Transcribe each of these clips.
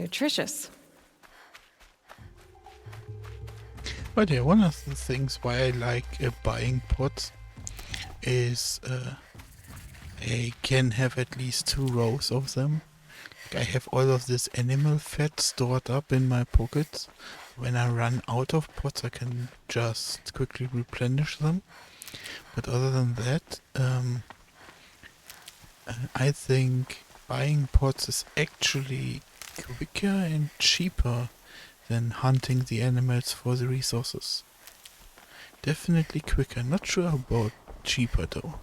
Nutritious. But yeah, one of the things why I like buying pots is I can have at least 2 rows of them. I have all of this animal fat stored up in my pockets. When I run out of pots, I can just quickly replenish them. But other than that, I think buying pots is actually quicker and cheaper than hunting the animals for the resources. Definitely quicker. Not sure about cheaper though.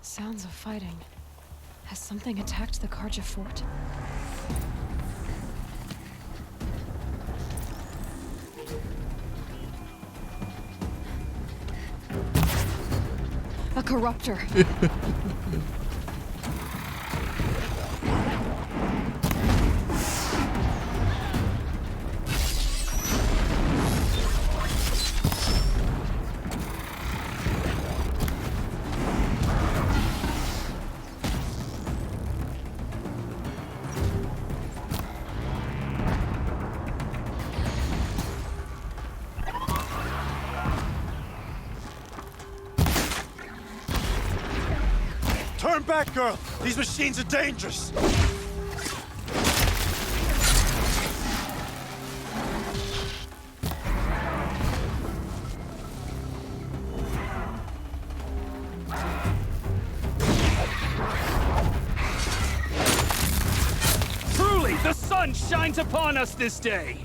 Sounds of fighting. Has something attacked the Karja fort? A corruptor. Turn back, girl! These machines are dangerous! Truly, the sun shines upon us this day!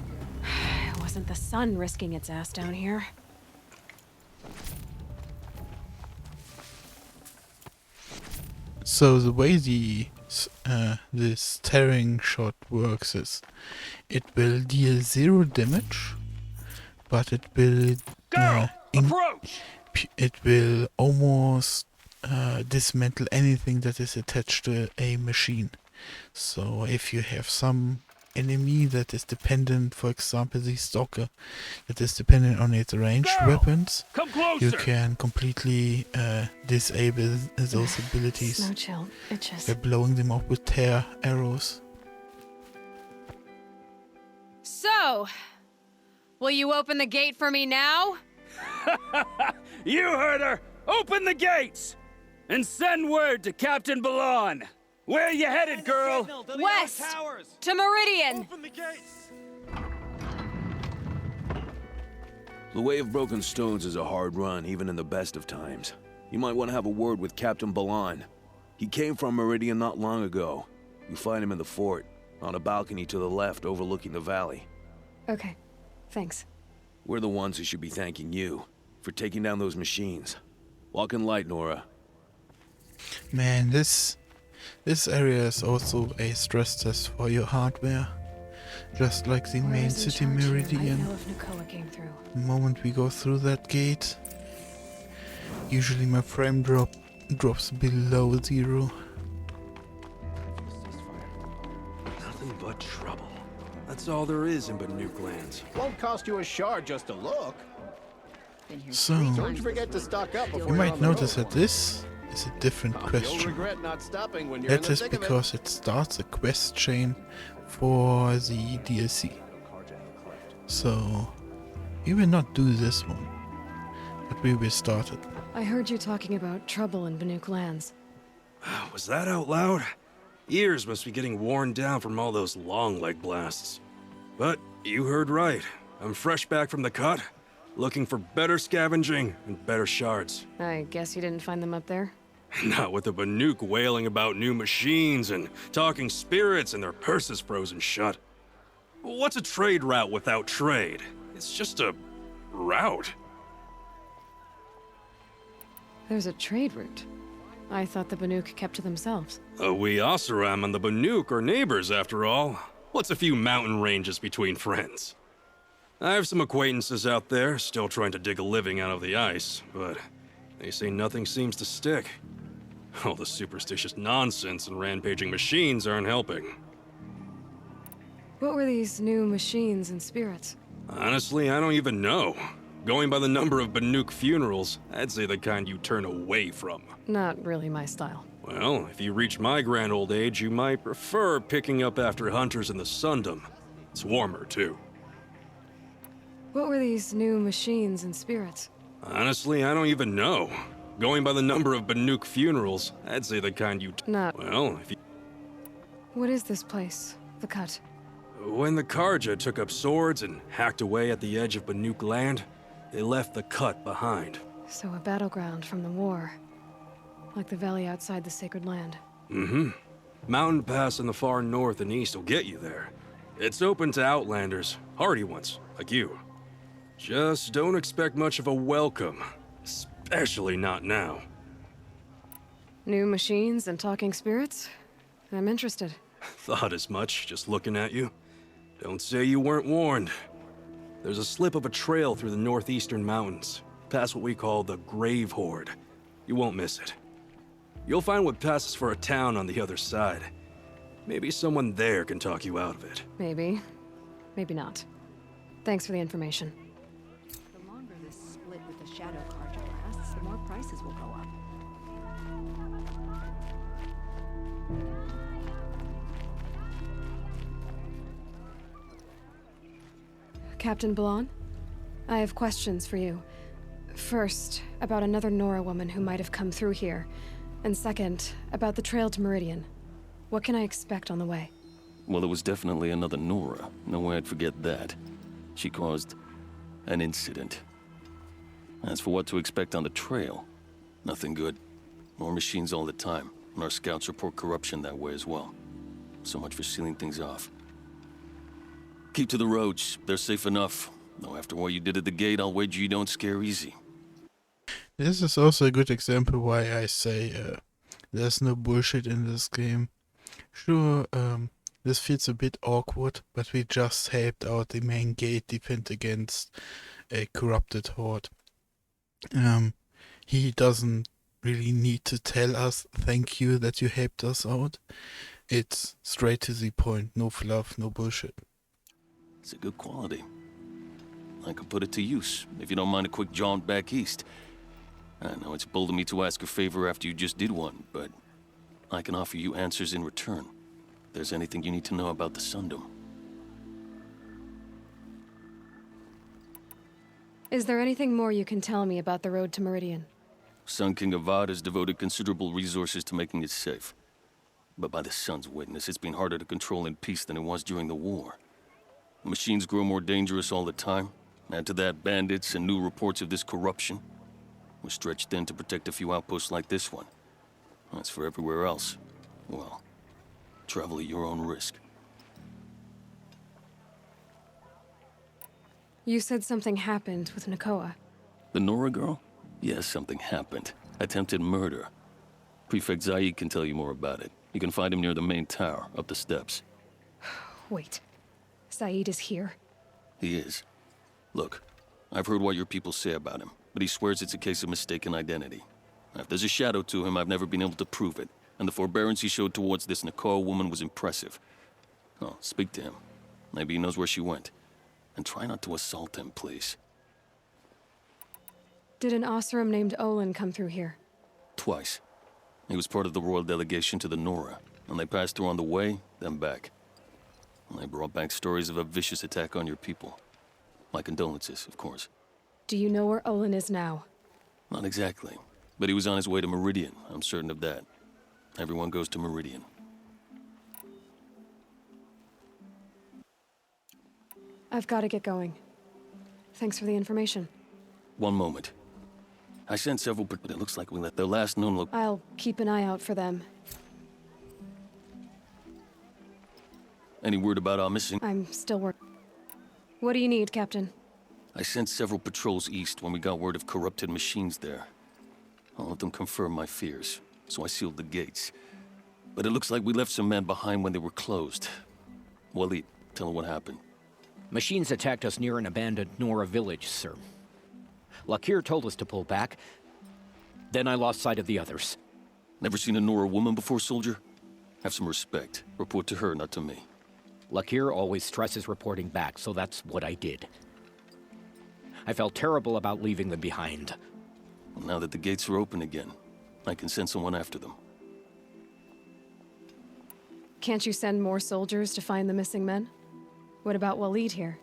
It wasn't the sun risking its ass down here. So the way this tearing shot works is it will deal 0 damage, but it will Girl, approach! it will almost dismantle anything that is attached to a machine. So if you have some enemy that is dependent, for example the stalker, that is dependent on its ranged weapons, Come closer! you can completely disable those abilities Snow chill. Itches. by blowing them up with tear arrows. So, will you open the gate for me now? You heard her! Open the gates! And send word to Captain Balan! Where you headed, girl? West! To Meridian! Open the gates! The Way of Broken Stones is a hard run, even in the best of times. You might want to have a word with Captain Balan. He came from Meridian not long ago. You find him in the fort, on a balcony to the left overlooking the valley. Okay, thanks. We're the ones who should be thanking you for taking down those machines. Walk in light, Nora. Man, this area is also a stress test for your hardware. Just like the main city Meridian. I know if Nakoa came through. The moment we go through that gate, usually my frame drops below 0. Nothing but trouble. That's all there is in Banuk lands. Won't cost you a shard just to look. So, Don't forget to stock up before you you're might on the notice road. that this is a different You'll question. regret not stopping when you're That in the is thick of it. because it starts a quest chain for the DLC. So, we will not do this one, but we will start it. I heard you talking about trouble in Banuk lands. Was that out loud? Ears must be getting worn down from all those long leg blasts. But you heard right. I'm fresh back from the cut, looking for better scavenging and better shards. I guess you didn't find them up there? Not with the Banuk wailing about new machines and talking spirits and their purses frozen shut. What's a trade route without trade? It's just a route. There's a trade route. I thought the Banuk kept to themselves. We Oseram and the Banuk are neighbors after all. What's a few mountain ranges between friends? I have some acquaintances out there still trying to dig a living out of the ice, but they say nothing seems to stick. All the superstitious nonsense and rampaging machines aren't helping. What were these new machines and spirits? Honestly, I don't even know. Going by the number of Banuk funerals, I'd say the kind you turn away from. Not really my style. Well, if you reach my grand old age, you might prefer picking up after hunters in the Sundom. It's warmer, too. What were these new machines and spirits? Honestly, I don't even know. Going by the number of Banuk funerals, I'd say the kind you... Not. Well, if you... What is this place? The Cut? When the Karja took up swords and hacked away at the edge of Banuk land, they left the Cut behind. So a battleground from the war. Like the valley outside the Sacred Land. Mm-hmm. Mountain Pass in the far north and east will get you there. It's open to outlanders, hardy ones, like you. Just don't expect much of a welcome. Especially not now. New machines and talking spirits? I'm interested. Thought as much, just looking at you. Don't say you weren't warned. There's a slip of a trail through the northeastern mountains, past what we call the Grave Horde. You won't miss it. You'll find what passes for a town on the other side. Maybe someone there can talk you out of it. Maybe. Maybe not. Thanks for the information. The longer this split with the Shadow Carja lasts, the more prices will go up. Captain Ballon? I have questions for you. First, about another Nora woman who might have come through here. And second, about the trail to Meridian. What can I expect on the way? Well, it was definitely another Nora. No way I'd forget that. She caused an incident. As for what to expect on the trail, nothing good. More machines all the time, and our scouts report corruption that way as well. So much for sealing things off. Keep to the roads. They're safe enough. Though after what you did at the gate, I'll wager you don't scare easy. This is also a good example why I say there's no bullshit in this game. Sure, this feels a bit awkward, but we just helped out the main gate defend against a corrupted horde. He doesn't really need to tell us thank you that you helped us out. It's straight to the point, no fluff, no bullshit. It's a good quality. I could put it to use, if you don't mind a quick jaunt back east. I know it's bold of me to ask a favor after you just did one, but I can offer you answers in return. If there's anything you need to know about the Sundom. Is there anything more you can tell me about the road to Meridian? Sun King Avad has devoted considerable resources to making it safe. But by the Sun's witness, it's been harder to control in peace than it was during the war. The machines grow more dangerous all the time. Add to that bandits and new reports of this corruption. We're stretched thin to protect a few outposts like this one. As for everywhere else, well, travel at your own risk. You said something happened with Nakoa. The Nora girl? Yes, something happened. Attempted murder. Prefect Zaid can tell you more about it. You can find him near the main tower, up the steps. Wait. Saeed is here? He is. Look, I've heard what your people say about him, but he swears it's a case of mistaken identity. If there's a shadow to him, I've never been able to prove it, and the forbearance he showed towards this Nakoa woman was impressive. Oh, speak to him. Maybe he knows where she went. And try not to assault him, please. Did an Oseram named Olin come through here? Twice. He was part of the royal delegation to the Nora, and they passed through on the way, then back. And they brought back stories of a vicious attack on your people. My condolences, of course. Do you know where Olin is now? Not exactly, but he was on his way to Meridian, I'm certain of that. Everyone goes to Meridian. I've got to get going. Thanks for the information. One moment. I sent several, but it looks like we let their last known I'll keep an eye out for them. Any word about our missing? I'm still working. What do you need, Captain? I sent several patrols east when we got word of corrupted machines there. All of them confirmed my fears, so I sealed the gates. But it looks like we left some men behind when they were closed. Waleed, tell her what happened. Machines attacked us near an abandoned Nora village, sir. Lakir told us to pull back. Then I lost sight of the others. Never seen a Nora woman before, soldier? Have some respect. Report to her, not to me. Lakir always stresses reporting back, so that's what I did. I felt terrible about leaving them behind. Well, now that the gates are open again, I can send someone after them. Can't you send more soldiers to find the missing men? What about Waleed here?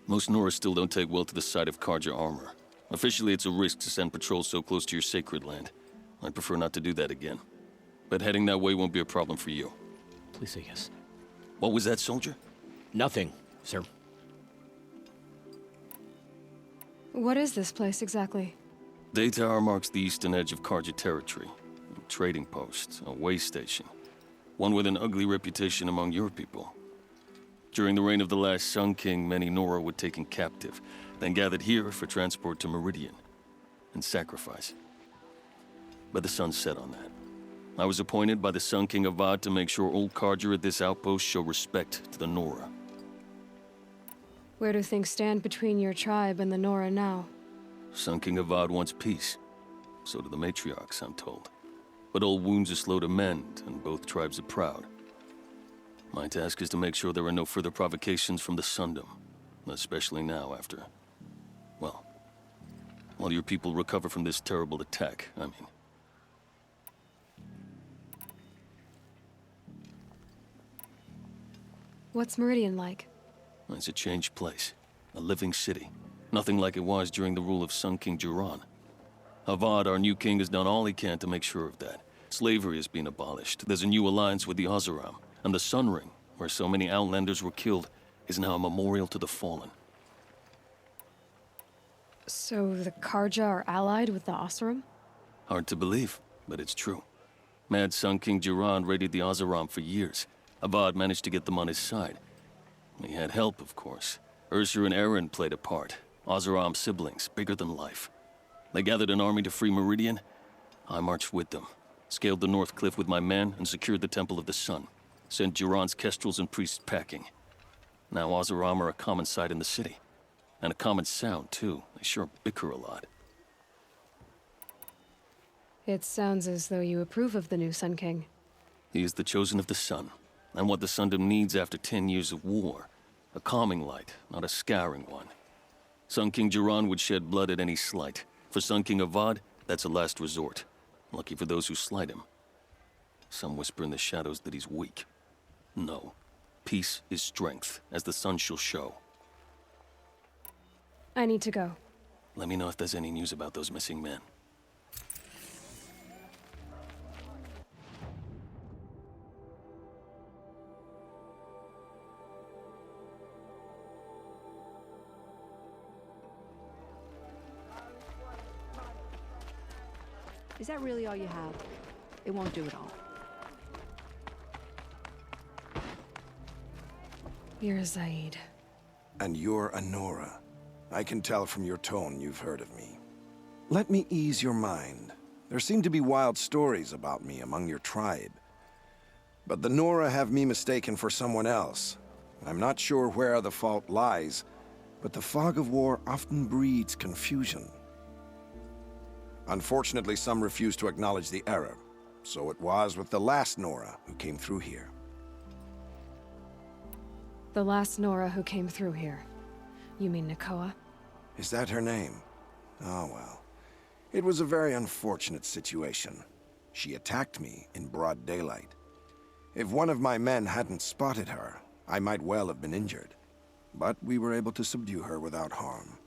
Most Nora still don't take well to the sight of Karja armor. Officially, it's a risk to send patrols so close to your sacred land. I'd prefer not to do that again. But heading that way won't be a problem for you. Please say yes. What was that, soldier? Nothing, sir. What is this place exactly? Day Tower marks the eastern edge of Karja territory. A trading post, a way station. One with an ugly reputation among your people. During the reign of the last Sun King, many Nora were taken captive, then gathered here for transport to Meridian and sacrifice. But the sun set on that. I was appointed by the Sun King Avad to make sure old Karja at this outpost show respect to the Nora. Where do things stand between your tribe and the Nora now? Sun King Avad wants peace. So do the matriarchs, I'm told. But old wounds are slow to mend, and both tribes are proud. My task is to make sure there are no further provocations from the Sundom. Especially now after... well, while your people recover from this terrible attack, I mean. What's Meridian like? It's a changed place. A living city. Nothing like it was during the rule of Sun King Jiran. Avad, our new king, has done all he can to make sure of that. Slavery has been abolished. There's a new alliance with the Oseram. And the Sun Ring, where so many Outlanders were killed, is now a memorial to the fallen. So the Karja are allied with the Oseram? Hard to believe, but it's true. Mad Sun King Jiran raided the Oseram for years. Avad managed to get them on his side. He had help, of course. Ursur and Eren played a part. Oseram siblings, bigger than life. They gathered an army to free Meridian. I marched with them, scaled the North Cliff with my men, and secured the Temple of the Sun. Sent Jiran's kestrels and priests packing. Now Oseram are a common sight in the city. And a common sound, too. They sure bicker a lot. It sounds as though you approve of the new Sun King. He is the chosen of the Sun, and what the Sundom needs after 10 years of war. A calming light, not a scouring one. Sun King Jiran would shed blood at any slight. For Sun King Avad, that's a last resort. Lucky for those who slight him. Some whisper in the shadows that he's weak. No. Peace is strength, as the sun shall show. I need to go. Let me know if there's any news about those missing men. Is that really all you have? It won't do it all. You're Zaid. And you're a Nora. I can tell from your tone you've heard of me. Let me ease your mind. There seem to be wild stories about me among your tribe. But the Nora have me mistaken for someone else. I'm not sure where the fault lies, but the fog of war often breeds confusion. Unfortunately, some refuse to acknowledge the error. So it was with the last Nora who came through here. The last Nora who came through here. You mean Nakoa? Is that her name? Oh well. It was a very unfortunate situation. She attacked me in broad daylight. If one of my men hadn't spotted her, I might well have been injured. But we were able to subdue her without harm.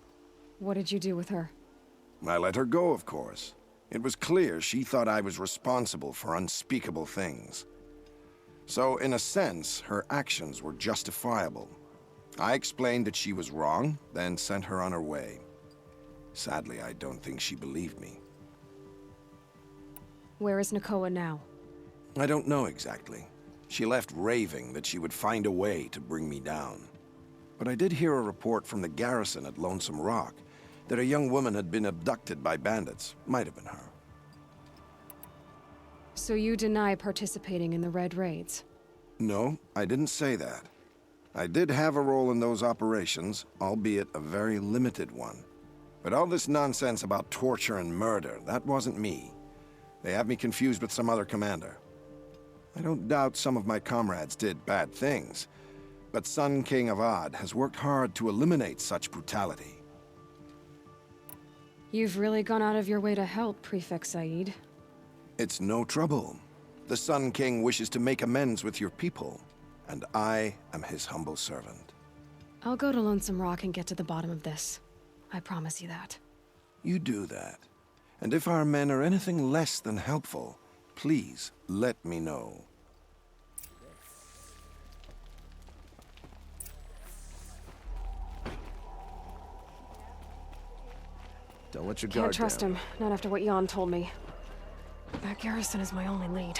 What did you do with her? I let her go, of course. It was clear she thought I was responsible for unspeakable things. So, in a sense, her actions were justifiable. I explained that she was wrong, then sent her on her way. Sadly, I don't think she believed me. Where is Nakoa now? I don't know exactly. She left raving that she would find a way to bring me down. But I did hear a report from the garrison at Lonesome Rock that a young woman had been abducted by bandits. Might have been her. So you deny participating in the Red Raids? No, I didn't say that. I did have a role in those operations, albeit a very limited one. But all this nonsense about torture and murder, that wasn't me. They have me confused with some other commander. I don't doubt some of my comrades did bad things, but Sun King Avad has worked hard to eliminate such brutality. You've really gone out of your way to help, Prefect Said. It's no trouble. The Sun King wishes to make amends with your people, and I am his humble servant. I'll go to Lonesome Rock and get to the bottom of this. I promise you that. You do that. And if our men are anything less than helpful, please let me know. Don't let your Can't guard trust down. him, not after what Jan told me. That garrison is my only lead.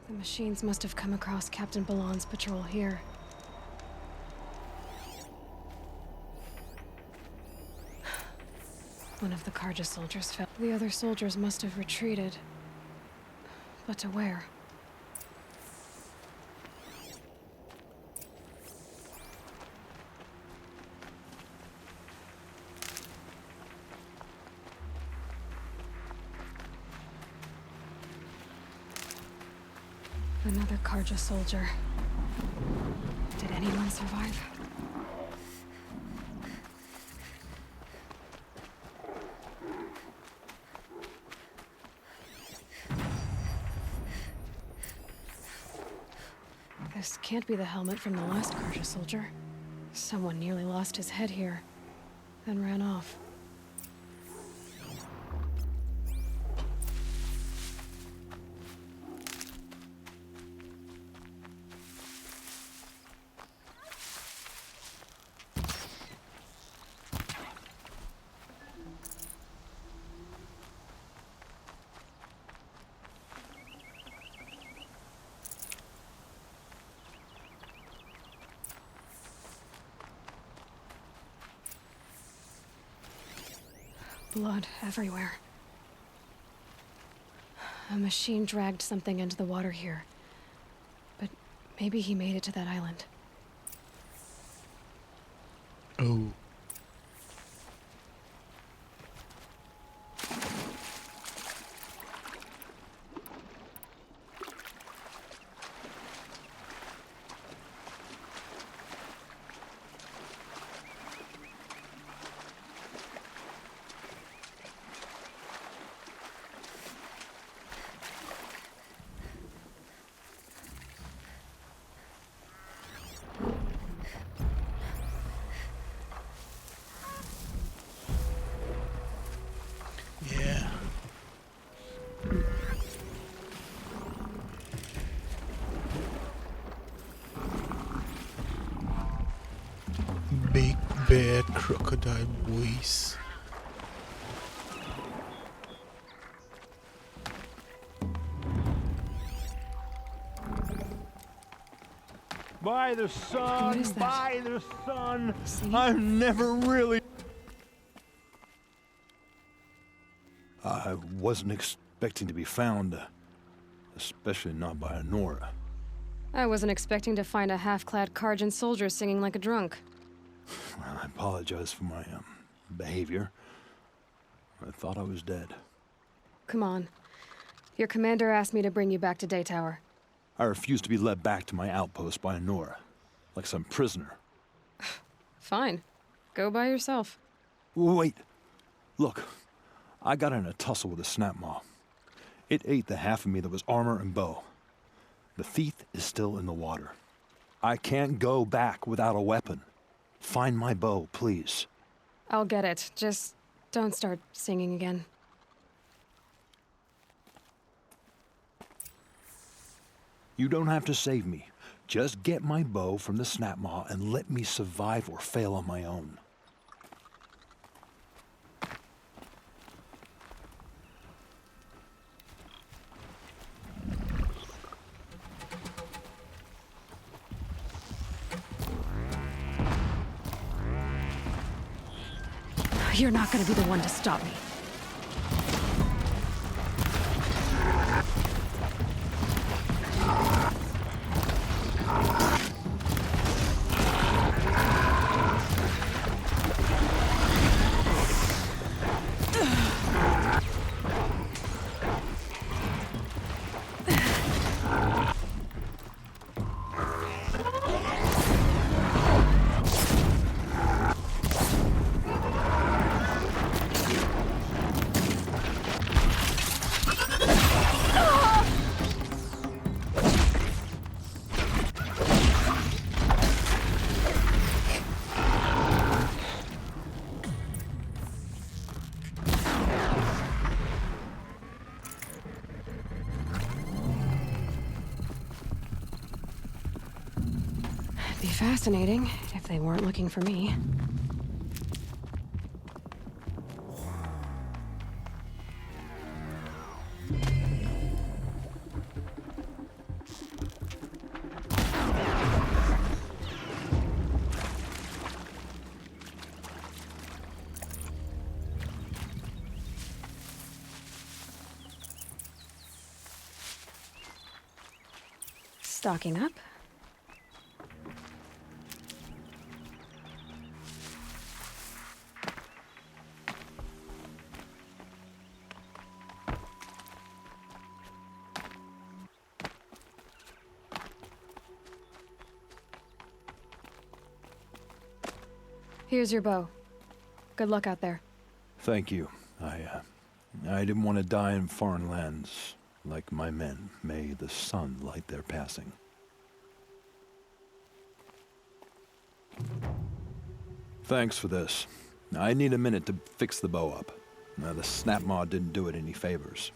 The machines must have come across Captain Balon's patrol here. One of the Karja soldiers fell. The other soldiers must have retreated. But to where? Another Karja soldier. Did anyone survive? This can't be the helmet from the last Karja soldier. Someone nearly lost his head here, then ran off. Blood everywhere. A machine dragged something into the water here. But maybe he made it to that island. Oh. Yeah. Big bad crocodile boys. By the What sun, is that? by the sun, See? I've never really... I wasn't expecting to be found, especially not by Nora. I wasn't expecting to find a half-clad Karjan soldier singing like a drunk. I apologize for my behavior. I thought I was dead. Come on. Your commander asked me to bring you back to Daytower. I refused to be led back to my outpost by Nora, like some prisoner. Fine. Go by yourself. Wait. Look, I got in a tussle with a snapmaw. It ate the half of me that was armor and bow. The thief is still in the water. I can't go back without a weapon. Find my bow, please. I'll get it. Just don't start singing again. You don't have to save me. Just get my bow from the snapmaw and let me survive or fail on my own. You're not gonna be the one to stop me. Be fascinating if they weren't looking for me. Stocking up. Here's your bow. Good luck out there. Thank you. I didn't want to die in foreign lands. Like my men, may the sun light their passing. Thanks for this. I need a minute to fix the bow up. The snap maw didn't do it any favors.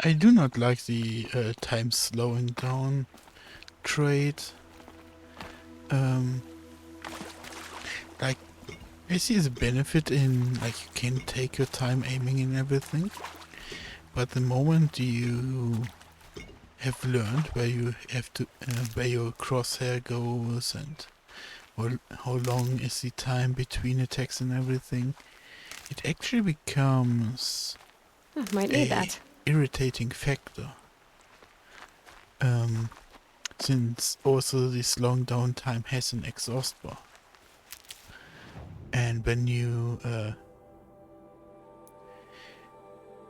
I do not like the time slowing down trait. Like, I see the benefit in, like, you can take your time aiming and everything, but the moment you have learned where you have to, where your crosshair goes and how long is the time between attacks and everything, it actually becomes Might need that. irritating factor. Since also this long downtime has an exhaust bar. And when you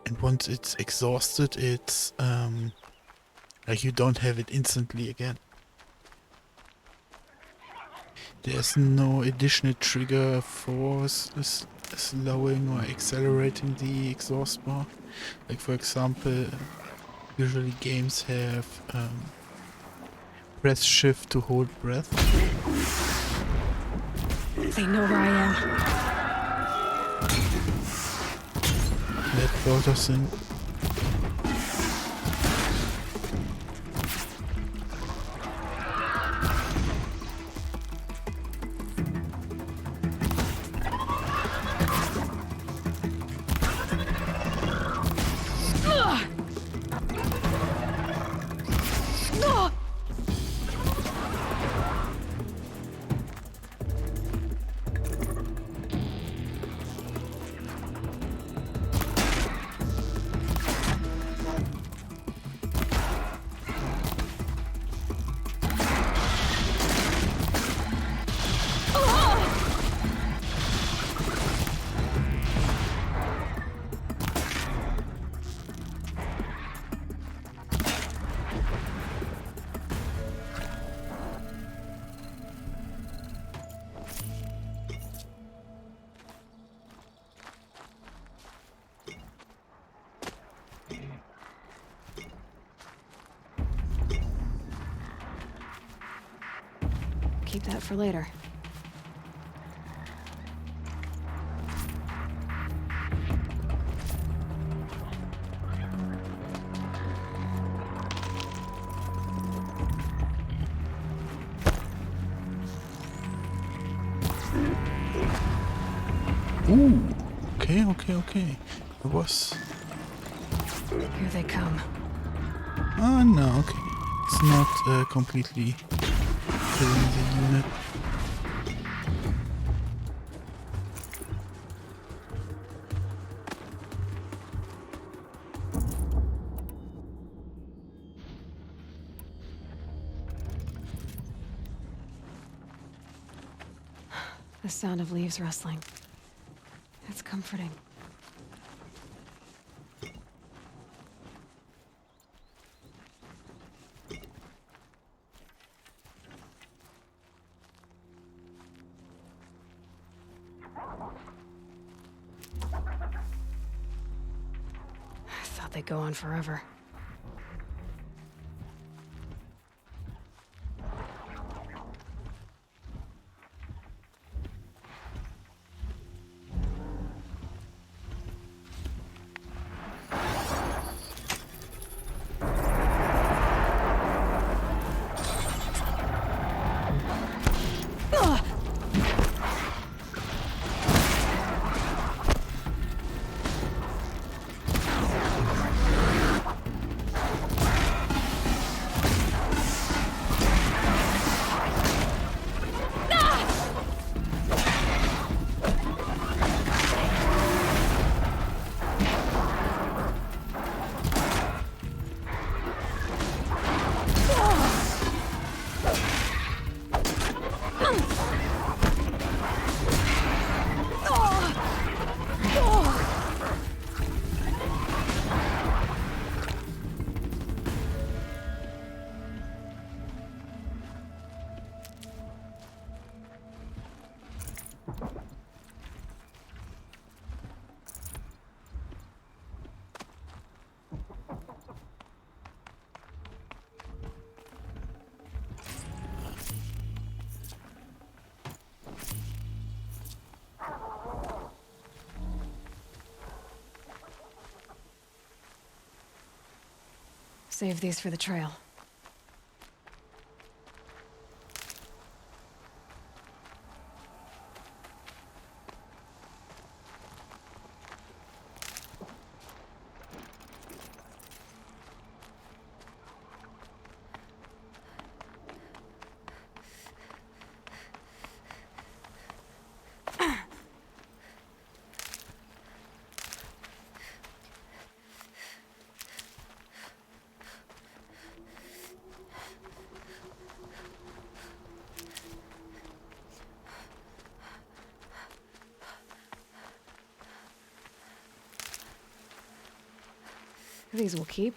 and once it's exhausted, it's like you don't have it instantly again. There's no additional trigger for slowing or accelerating the exhaust bar. Like, for example, usually games have press shift to hold breath. They know where I am. That sort of thing. keep that for later. Ooh, okay. It was... Here they come. Oh, no, okay. It's not completely killing the unit. The sound of leaves rustling. It's comforting. I thought they'd go on forever. Save these for the trail. These will keep.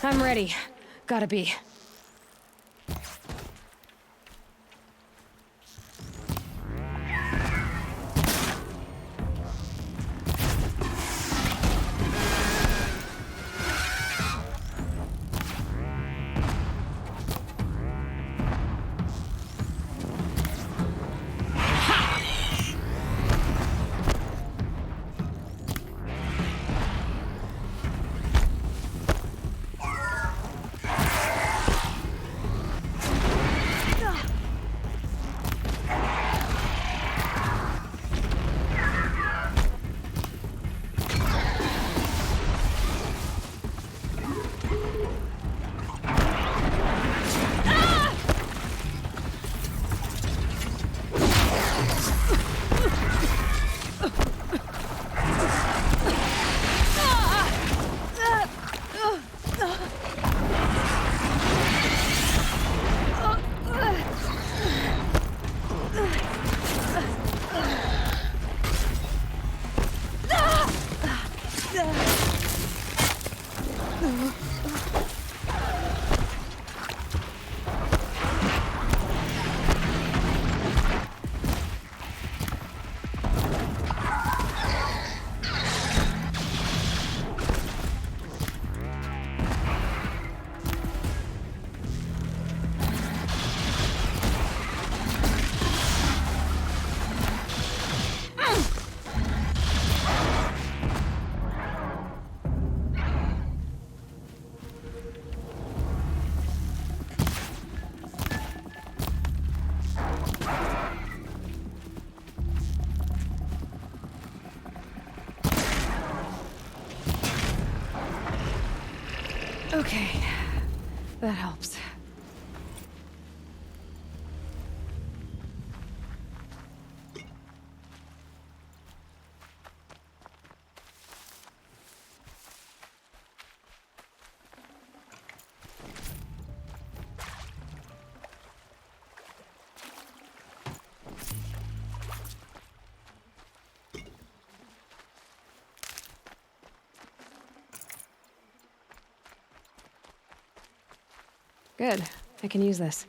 I'm ready. Gotta be. Okay, that helps. Good. I can use this.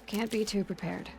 Can't be too prepared.